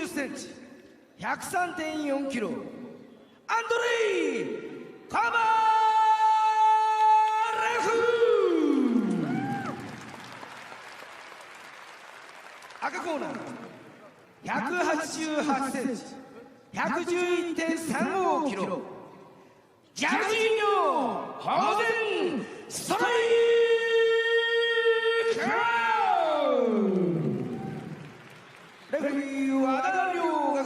190センチ、103.4 キロ、アンドレイ・カバレフ。赤コーナー、188センチ、111.35 キロ、ジャルジーニョ・ホーゼン・ストライク。レフェリーは和田亮が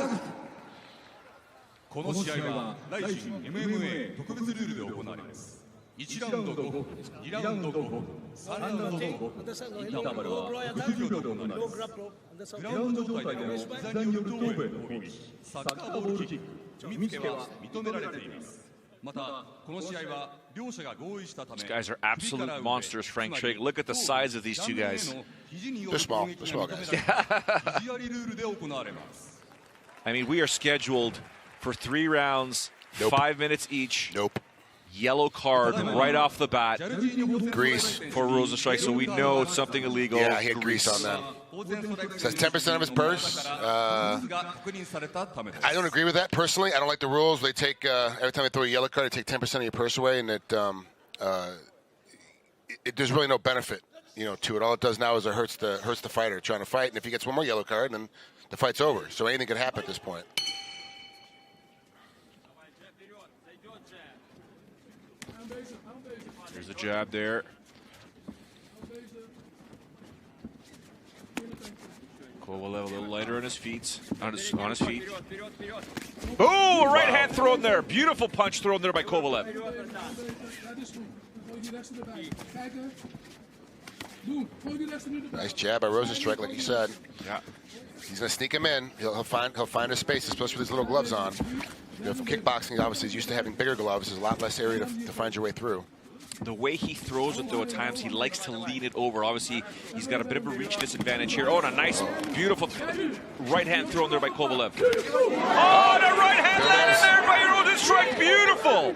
この試合は来春 MMA 特別ルールで行われます。1ラウンド5分、2ラウンド5分、3ラウンド5分、インターバルは60秒で行われます。グラウンド状態での膝による頭部への攻撃、サッカーボールキック、踏みつけは認められています。また、この試合は両者が合意したため、 These guys are absolute monsters, Frank Trigg. Look at the size of these two guys. They're small. They're small guys. I mean, we are scheduled for 3 rounds, Nope. 5 minutes each. Nope. Yellow card right off the bat. Grease. For Rosenstrike, so we know it's something illegal. Yeah, he had grease on that. Says 10% of his purse. I don't agree with that personally. I don't like the rules. They take every time they throw a yellow card, they take 10% of your purse away, and there's really no benefit, to it. All it does now is it hurts the fighter trying to fight, and if he gets one more yellow card, then the fight's over. So anything could happen at this point. There's a jab there. Kovalev a little lighter on his feet. On his feet. Oh, a right hand thrown there. Beautiful punch thrown there by Kovalev. Nice jab by Rosenstrike, like you said. Yeah. He's going to sneak him in. He'll find a space, especially with his little gloves on. For kickboxing, obviously, he's used to having bigger gloves. There's a lot less area to find your way through. The way he throws it, though, at times, he likes to lean it over. Obviously, he's got a bit of a reach disadvantage here. Oh, and a nice, beautiful right hand thrown there by Kovalev. Oh, and a right hand landed there by Rosenstrike. Beautiful.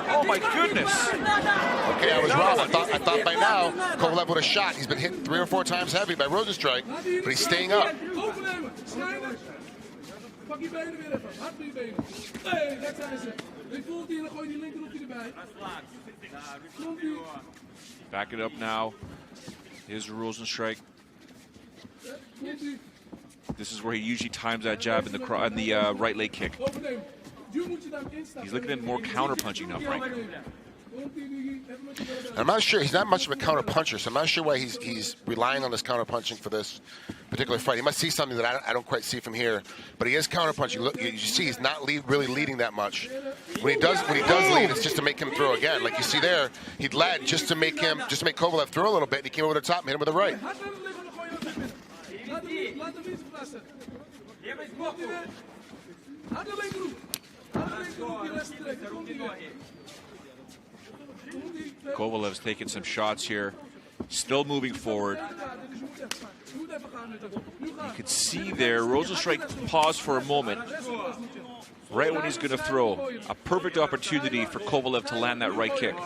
Oh, my goodness. Okay, I was wrong. I thought by now Kovalev would have shot. He's been hit 3 or 4 times heavy by Rosenstrike, but he's staying up. Back it up now. Here's Rosenstrike. This is where he usually times that jab in the right leg kick. He's looking at more counter punching now, Frank. I'm not sure. He's not much of a counter puncher, so I'm not sure why he's relying on this counter punching for this particular fight. He must see something that I don't quite see from here, but he is counter punching. Look, you see, he's not really leading that much. When he does lead, it's just to make him throw again. Like you see there, he led just to make Kovalev throw a little bit. And he came over the top and hit him with the right. Kovalev's taking some shots here, still moving forward. You can see there, Rosenstrike paused for a moment, right when he's going to throw. A perfect opportunity for Kovalev to land that right kick,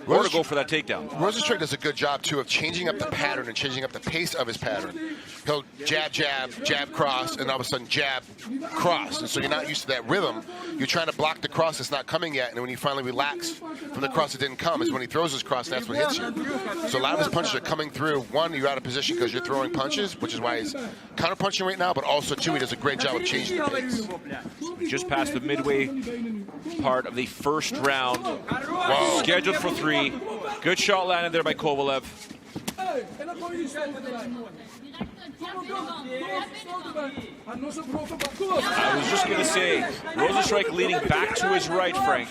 or to go for that takedown. Rosenstrike does a good job, too, of changing up the pattern and changing up the pace of his pattern. He'll jab, jab, jab, cross, and all of a sudden jab, cross. And so you're not used to that rhythm. You're trying to block the cross that's not coming yet, and when you finally relax from the cross that didn't come is when he throws his cross, and that's what hits you. So a lot of his punches are coming through. One, you're out of position because you're throwing punches, which is why he's counter-punching right now, but also, two, he does a great job of changing the pace. Just past the midway part of the first round. Whoa. Scheduled for 3. Good shot landed there by Kovalev. I was just going to say, Rosenstrike leaning back to his right, Frank.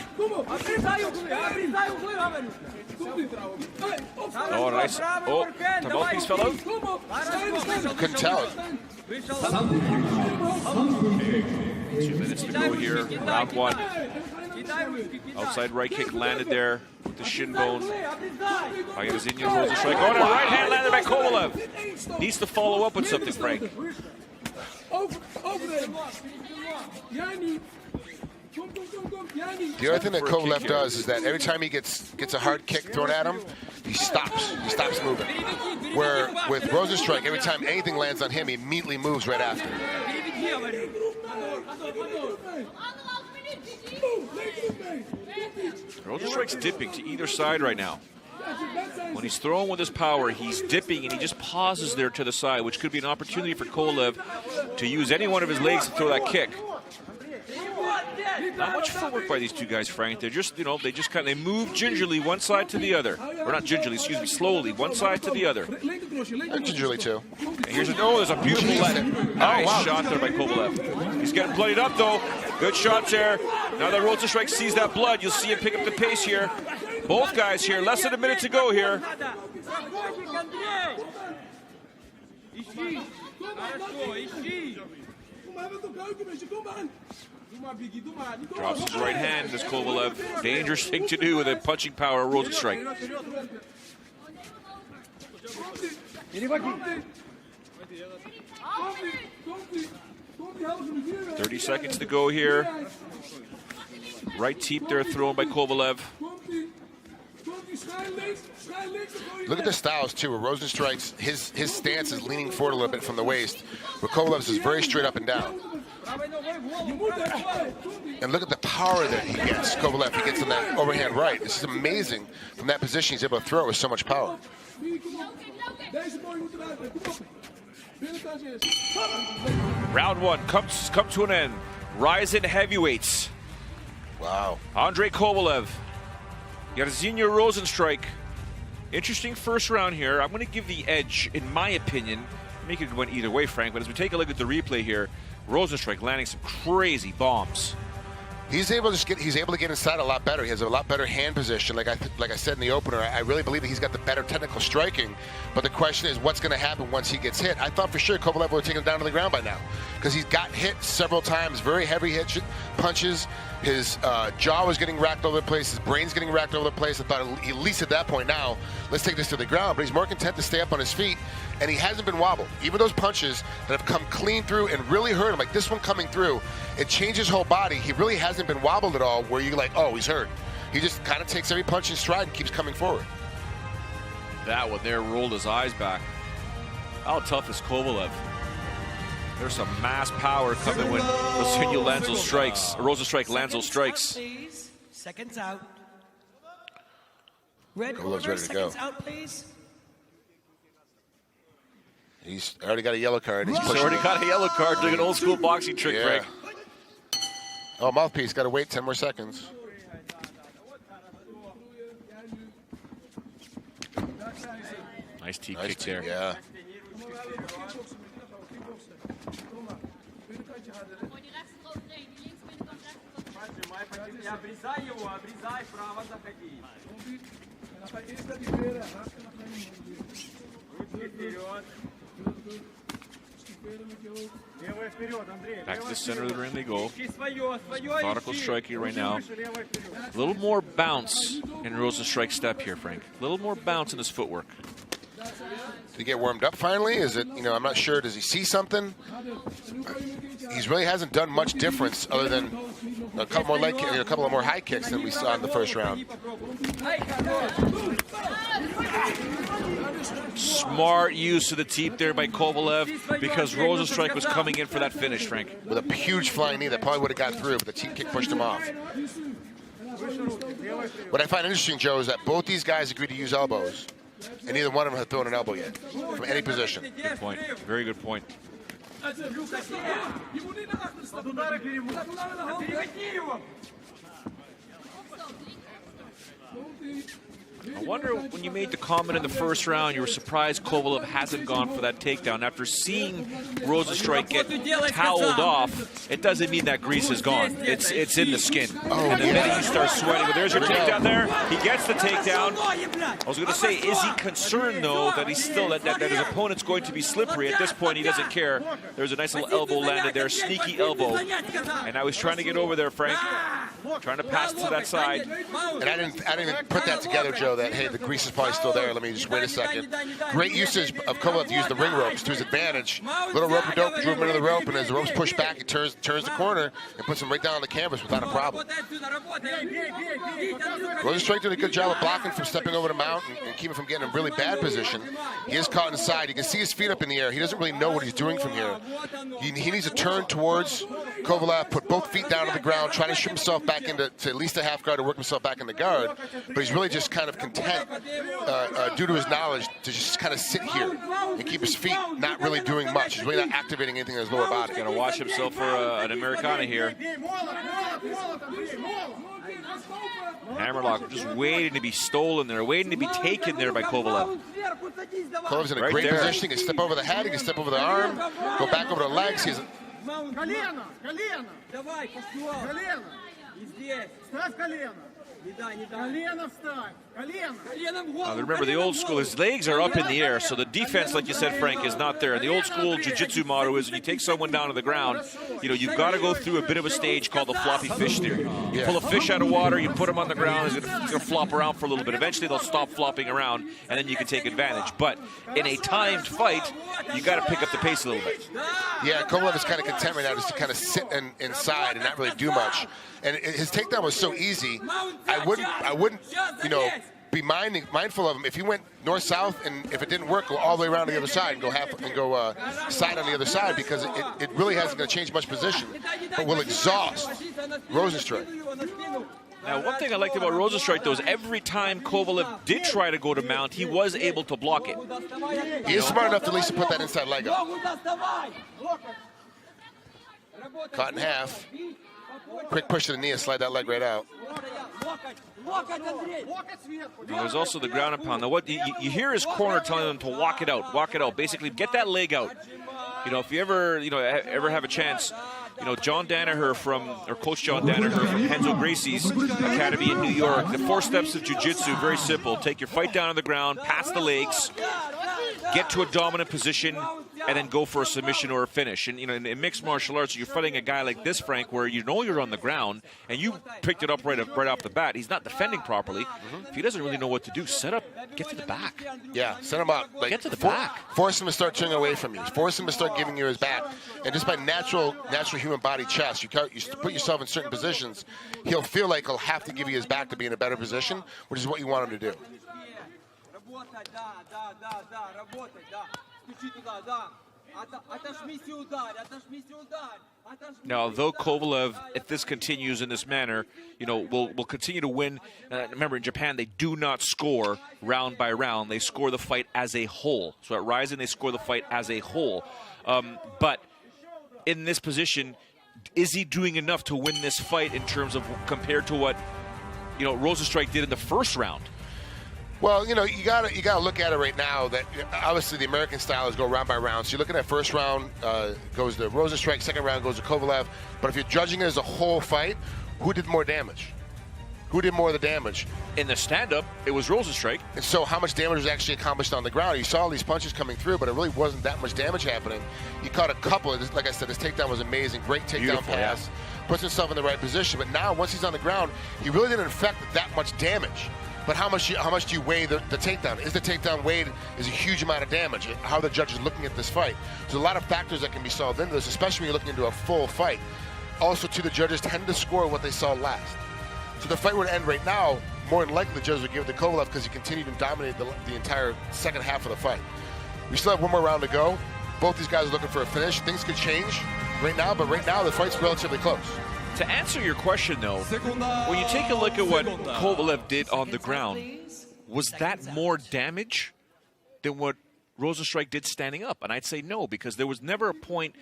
Oh, nice. Oh, the mouthpiece fell out. Couldn't tell it. 2 minutes to go here, round 1. Outside right kick landed there with the shin bone. Rosenstrike. Oh, and a right hand landed by Kovalev. Needs to follow up with something, Frank. The other thing that Kovalev does is that every time he gets a hard kick thrown at him, he stops. He stops moving. Where with Rosenstrike, every time anything lands on him, he immediately moves right after. Rosenstrike's dipping to either side right now. When he's throwing with his power, he's dipping and he just pauses there to the side, which could be an opportunity for Kovalev to use any one of his legs to throw that kick. Not much footwork by these two guys, Frank. They're just, they move gingerly one side to the other. Or not gingerly, excuse me, slowly, one side to the other. And gingerly, too. And here's there's a beautiful left. Nice shot there by Kovalev. He's getting bloodied up, though. Good shots there. Now that Rosenstrike sees that blood, you'll see him pick up the pace here. Both guys here, less than a minute to go here. Drops his right hand, this Kovalev. Dangerous thing to do with a punching power of Rosenstrike. 30 seconds to go here. Right teep there thrown by Kovalev. Look at the styles, too, where Rosenstrike's, his stance is leaning forward a little bit from the waist, where Kovalev's is very straight up and down. And look at the power that he gets, Kovalev. He gets on that overhand right. This is amazing. From that position, he's able to throw it with so much power. Round one come to an end. Rising heavyweights. Wow. Andrei Kovalev. Jairzinho Rosenstrike. Interesting first round here. I'm going to give the edge, in my opinion. Make it go either way, Frank, but as we take a look at the replay here, Rosenstrike landing some crazy bombs. He's able to get inside a lot better. He has a lot better hand position. Like I said in the opener, I really believe that he's got the better technical striking. But the question is, what's going to happen once he gets hit? I thought for sure Kovalev would have taken him down to the ground by now, because he's got hit several times, very heavy punches. His jaw was getting racked over the place. His brain's getting racked over the place. I thought at least at that point now, let's take this to the ground. But he's more content to stay up on his feet, and he hasn't been wobbled. Even those punches that have come clean through and really hurt him, like this one coming through, it changed his whole body. He really hasn't been wobbled at all where you're like, oh, he's hurt. He just kind of takes every punch in stride and keeps coming forward. That one there rolled his eyes back. How tough is Kovalev? There's some mass power coming when Jairzinho lands those strikes. Rosenstrike lands those strikes. Seconds out. Red Kovalev's corner, ready to go. seconds out, please. He's already got a yellow card. He's already got a yellow card doing an old school boxing trick, yeah. Frank. Oh, mouthpiece, got to wait 10 more seconds. Nice T kick there. Yeah. Back to the center of the ring they go. Methodical striking right now. A little more bounce in Rosenstrike's step here, Frank. A little more bounce in his footwork. Did he get warmed up finally? Is it, I'm not sure. Does he see something? He really hasn't done much difference other than a couple more a couple of more high kicks than we saw in the first round. Smart use of the teep there by Kovalev, because Rosenstrike was coming in for that finish, Frank. With a huge flying knee that probably would have got through, but the teep kick pushed him off. What I find interesting, Joe, is that both these guys agreed to use elbows, and neither one of them have thrown an elbow yet from any position. Good point. Very good point. I wonder, when you made the comment in the first round, you were surprised Kovalev hasn't gone for that takedown. After seeing Rosenstrike get toweled off, it doesn't mean that grease is gone. It's in the skin. And the minute you start sweating, but there's your takedown there. He gets the takedown. I was going to say, is he concerned, though, that he's still that his opponent's going to be slippery? At this point, he doesn't care. There's a nice little elbow landed there, sneaky elbow. And now he's trying to get over there, Frank. Trying to pass to that side. And I didn't even put that together, Joe, that, hey, the grease is probably still there. Let me just wait a second. Great usage of Kovalev to use the ring ropes to his advantage. Little rope-a-dope, drew him into the rope, and as the ropes push back, he turns the corner and puts him right down on the canvas without a problem. Rosenstrike did a good job of blocking from stepping over the mount and keeping from getting in a really bad position. He is caught inside. You can see his feet up in the air. He doesn't really know what he's doing from here. He needs to turn towards Kovalev, put both feet down on the ground, try to ship himself back into at least a half guard to work himself back in the guard. But he's really just kind of content, due to his knowledge, to just kind of sit here and keep his feet not really doing much. He's really not activating anything in his lower body. Going to watch himself for an Americana here. Hammerlock just waiting to be stolen there, waiting to be taken there by Kovalev. Kovalev's in a great position. He can step over the head, he can step over the arm, go back over the legs. He's remember, the old school, his legs are up in the air, so the defense, like you said, Frank, is not there. The old school jiu-jitsu motto is when you take someone down to the ground, you've got to go through a bit of a stage called the floppy fish theory. You pull a fish out of water, you put him on the ground, he's going to flop around for a little bit. Eventually, they'll stop flopping around, and then you can take advantage. But in a timed fight, you got to pick up the pace a little bit. Yeah, Kovalev is kind of content right now just to kind of sit inside and not really do much. And his takedown was so easy. I wouldn't, be mindful of him if he went north-south, and if it didn't work, go all the way around to the other side and go side on the other side, because it really hasn't going to change much position, but will exhaust Rosenstrike. Now, one thing I liked about Rosenstrike, though, is every time Kovalev did try to go to mount, he was able to block it. He is smart enough to at least put that inside leg up. Caught in half. Quick push to the knee and slide that leg right out. There's also the ground and pound. Now, what you hear his corner telling him to walk it out. Basically, get that leg out. If you ever have a chance, John Danaher Coach John Danaher from Renzo Gracie's Academy in New York. The 4 steps of jiu-jitsu, very simple. Take your fight down on the ground, pass the legs, get to a dominant position, and then go for a submission or a finish. And in mixed martial arts, you're fighting a guy like this, Frank, where you're on the ground and you picked it up right off the bat. He's not defending properly. If he doesn't really know what to do, set up, get to the back. Yeah, set him up. Get to the back. Force him to start turning away from you. Force him to start giving you his back. And just by natural human body chess, you put yourself in certain positions, he'll feel like he'll have to give you his back to be in a better position, which is what you want him to do. Now, although Kovalev, if this continues in this manner, will continue to win. Remember, in Japan, they do not score round by round. They score the fight as a whole. So at Rising, they score the fight as a whole. But in this position, is he doing enough to win this fight in terms of compared to what Rosenstrike did in the first round? Well, you gotta look at it right now. That obviously the American style is go round by round. So you're looking at first round goes to Rosenstrike, second round goes to Kovalev. But if you're judging it as a whole fight, who did more damage? Who did more of the damage? In the stand-up, it was Rosenstrike. And so how much damage was actually accomplished on the ground? You saw all these punches coming through, but it really wasn't that much damage happening. He caught a couple. Like I said, this takedown was amazing. Great takedown pass. Yeah. Puts himself in the right position. But now, once he's on the ground, he really didn't affect that much damage. But how much do you weigh the takedown? Is the takedown weighed is a huge amount of damage? How are the judges looking at this fight? There's a lot of factors that can be solved into this, especially when you're looking into a full fight. Also, too, the judges tend to score what they saw last. So the fight would end right now, more than likely the judges would give it to Kovalev because he continued to dominate the entire second half of the fight. We still have one more round to go. Both these guys are looking for a finish. Things could change right now, but right now the fight's relatively close. To answer your question, though, when you take a look at what Kovalev did on the ground, was that more damage than what Rosenstrike did standing up? And I'd say no, because there was never a point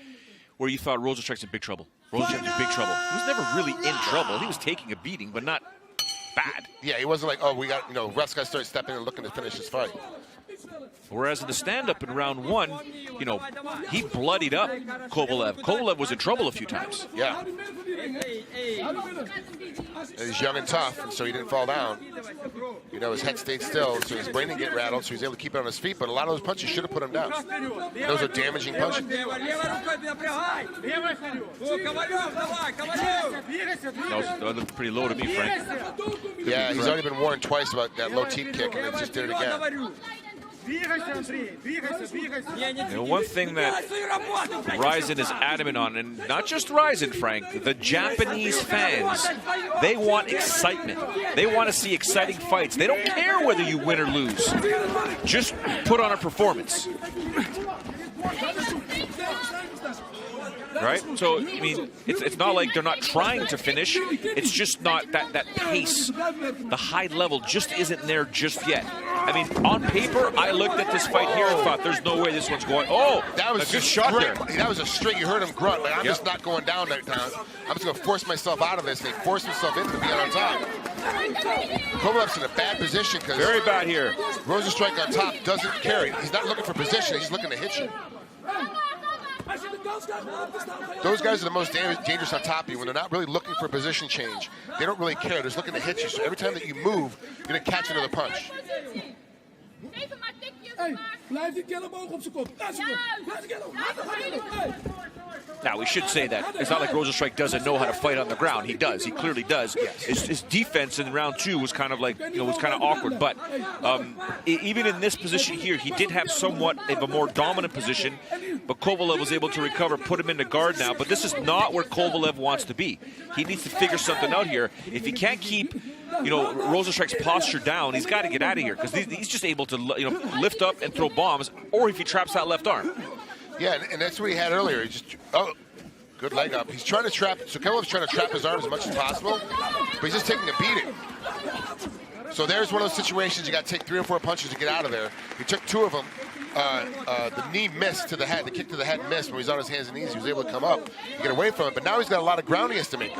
where you thought Rosenstrike's in big trouble. Rosenstrike's in big trouble. He was never really in trouble. He was taking a beating, but not bad. Yeah, he wasn't like, oh, we got, refs got to start stepping and looking to finish this fight. Whereas in the stand-up in round one, you know, he bloodied up Kovalev. Kovalev was in trouble a few times. Yeah. He's young and tough, and so he didn't fall down. You know, his head stayed still, so his brain didn't get rattled, so he was able to keep it on his feet, but a lot of those punches should have put him down. Those are damaging punches. That looked pretty low to me, Frank. Yeah, he's already been warned twice about that low teep kick, and he just did it again. You know, one thing that Rizin is adamant on, and not just Rizin, Frank, the Japanese fans, they want excitement. They want to see exciting fights. They don't care whether you win or lose. Just put on a performance. Right? So, I mean, it's not like they're not trying to finish. It's just not that pace. The high level just isn't there just yet. I mean, on paper, I looked at this fight here and thought, there's no way this one's going. Oh, that was a good shot there. That was a straight. You heard him grunt. Like, I'm just not going down that time. I'm just going to force myself out of this. And he forced himself into being on top. Kovalev's in a bad position because very bad here. Rosenstrike on top doesn't carry. He's not looking for position. He's looking to hit you. Those guys are the most dangerous on top of you when they're not really looking for a position change. They don't really care. They're just looking to hit you. So every time that you move, you're going to catch another punch. Now, we should say that it's not like Rosenstrike doesn't know how to fight on the ground. He does. He clearly does. His defense in round 2 was kind of like, you know, was kind of awkward. But even in this position here, he did have somewhat of a more dominant position. But Kovalev was able to recover, put him into guard now. But this is not where Kovalev wants to be. He needs to figure something out here. If he can't keep, you know, Rosenstrike's posture down, he's got to get out of here because he's just able to, you know, lift up and throw bombs, or if he traps that left arm. Yeah, and that's what he had earlier. He just, good leg up. He's trying to trap, so Kovalev's trying to trap his arm as much as possible, but he's just taking a beating. So there's one of those situations you got to take 3 or 4 punches to get out of there. He took 2 of them. The knee missed to the head. The kick to the head missed when he was on his hands and knees. He was able to come up and get away from it, but now he's got a lot of ground he has to make.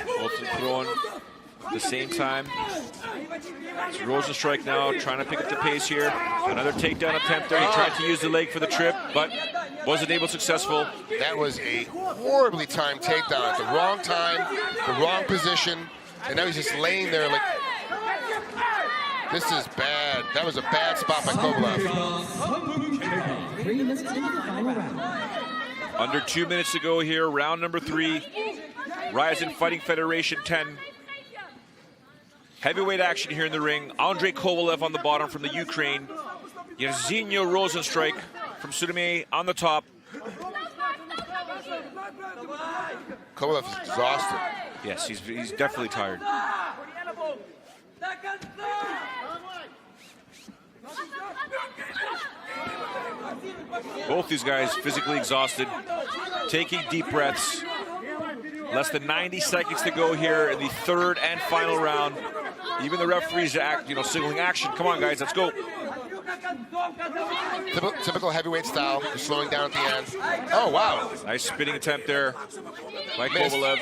Both throwing at the same time. It's Rosenstrike now trying to pick up the pace here. Another takedown attempt there. He tried to use the leg for the trip, but wasn't able to successful. That was a horribly timed takedown at the wrong time, the wrong position, and now he's just laying there like, this is bad. That was a bad spot by Kovalev. Under 2 minutes to go here, round number 3. Rizin Fighting Federation 10. Heavyweight action here in the ring. Andrei Kovalev on the bottom from the Ukraine. Yerzinho Rosenstrike from Sudume on the top. Kovalev is exhausted. Yes, he's definitely tired. Both these guys physically exhausted, taking deep breaths. Less than 90 seconds to go here in the 3rd and final round. Even the referees are signaling action. Come on, guys, let's go. Typical heavyweight style. You're slowing down at the end. Oh, wow. Nice spinning attempt there by Kovalev.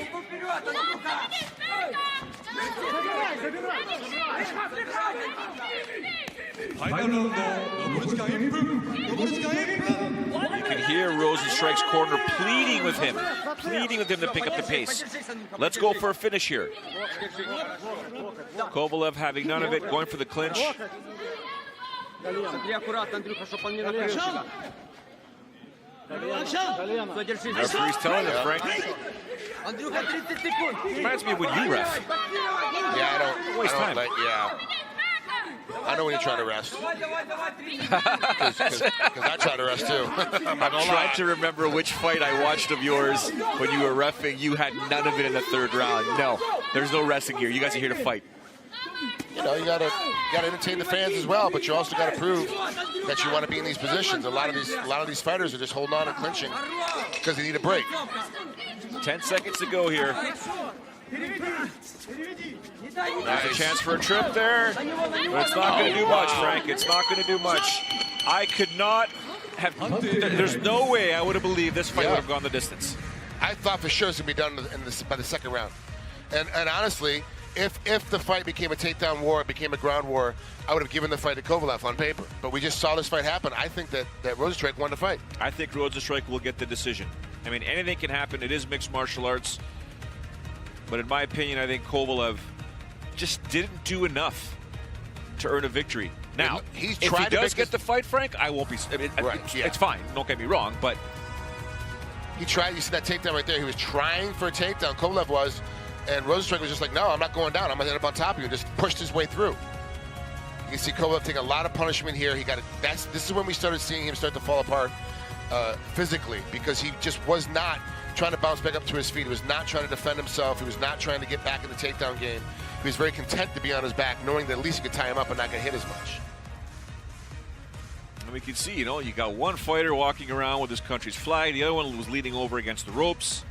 You can hear Rosenstrike's corner pleading with him to pick up the pace. Let's go for a finish here. Kovalev having none of it, going for the clinch. Referee's telling him, Frank. Reminds me of when you ref. Yeah, I don't waste time. I know when you're trying to rest. Because I try to rest too. I'm trying to remember which fight I watched of yours when you were reffing. You had none of it in the 3rd round. No, there's no resting here. You guys are here to fight. You know, you gotta entertain the fans as well, but you also gotta prove that you want to be in these positions. A lot of these fighters are just holding on and clinching because they need a break. 10 seconds to go here. There's a chance for a trip there, but it's not going to do much, Frank. It's not going to do much. I could not have. There's no way I would have believed this fight would have gone the distance. I thought for sure it was going to be done by the second round. And honestly, if the fight became a takedown war, it became a ground war, I would have given the fight to Kovalev on paper. But we just saw this fight happen. I think that Rosenstrike won the fight. I think Rosenstrike will get the decision. I mean, anything can happen. It is mixed martial arts. But in my opinion, I think Kovalev just didn't do enough to earn a victory. Now, if he does get the fight, Frank, I won't be. I mean, it's fine. Don't get me wrong, but he tried. You see that takedown right there? He was trying for a takedown. Kovalev was, and Rosenstrike was just like, "No, I'm not going down. I'm gonna end up on top of you." Just pushed his way through. You can see Kovalev take a lot of punishment here. He got it. This is when we started seeing him start to fall apart physically, because he just was not trying to bounce back up to his feet. He was not trying to defend himself. He was not trying to get back in the takedown game. He was very content to be on his back, knowing that at least he could tie him up and not get hit as much. And we can see, you know, you got one fighter walking around with his country's flag. The other one was leaning over against the ropes.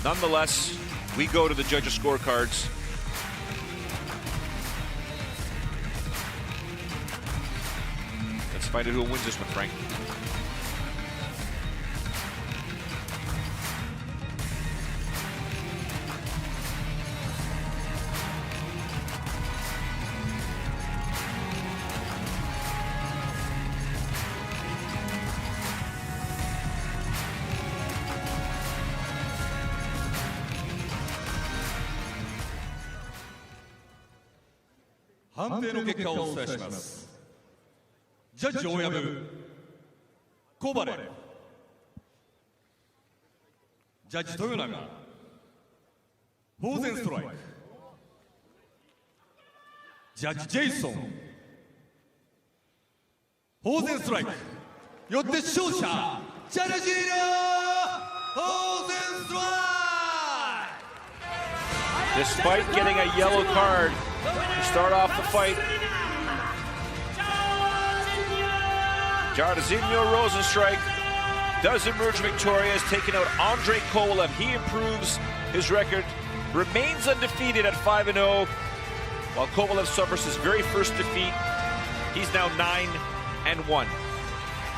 Nonetheless, we go to the judges' scorecards. Let's find out who wins this one, Frank.判定の結果をお伝えします。ジャッジ大藪コバレ、ジャッジ豊永フォーゼンストライク、ジャッジジェイソンフォーゼンストライク。よって勝者チャレジーラフォーゼンストライク。 Despite getting a yellow card to start off the fight, Jairzinho Rosenstrike does emerge victorious, taking out Andrei Kovalev. He improves his record, remains undefeated at 5-0, while Kovalev suffers his very first defeat. He's now 9-1.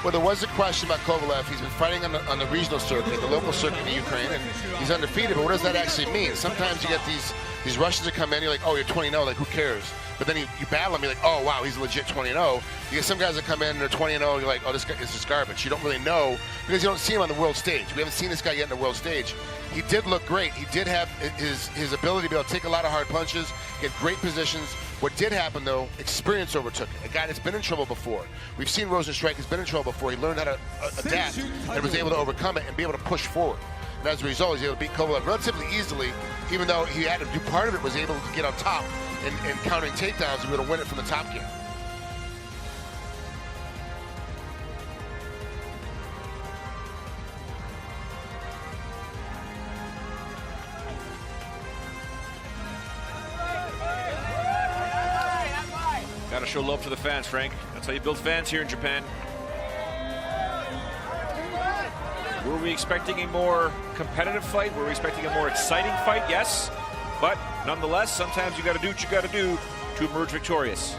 Well, there was a question about Kovalev. He's been fighting on the regional circuit, the local circuit in Ukraine, and he's undefeated. But what does that actually mean? Sometimes you get these Russians that come in, you're like, oh, you're 20-0, like, who cares? But then you battle him, you're like, oh, wow, he's legit 20-0. You get some guys that come in and they're 20-0, you're like, oh, this guy is just garbage. You don't really know because you don't see him on the world stage. We haven't seen this guy yet on the world stage. He did look great. He did have his ability to be able to take a lot of hard punches, get great positions. What did happen, though, experience overtook it. A guy that's been in trouble before. We've seen Rosenstrike has been in trouble before. He learned how to adapt and was able to overcome it and be able to push forward. And as a result, he's able to beat Kovalev relatively easily, even though he had to do part of it, was able to get on top and countering takedowns and be able to win it from the top gear. Gotta show love to the fans, Frank. That's how you build fans here in Japan. Were we expecting a more competitive fight? Were we expecting a more exciting fight? Yes. But nonetheless, sometimes you gotta do what you gotta do to emerge victorious.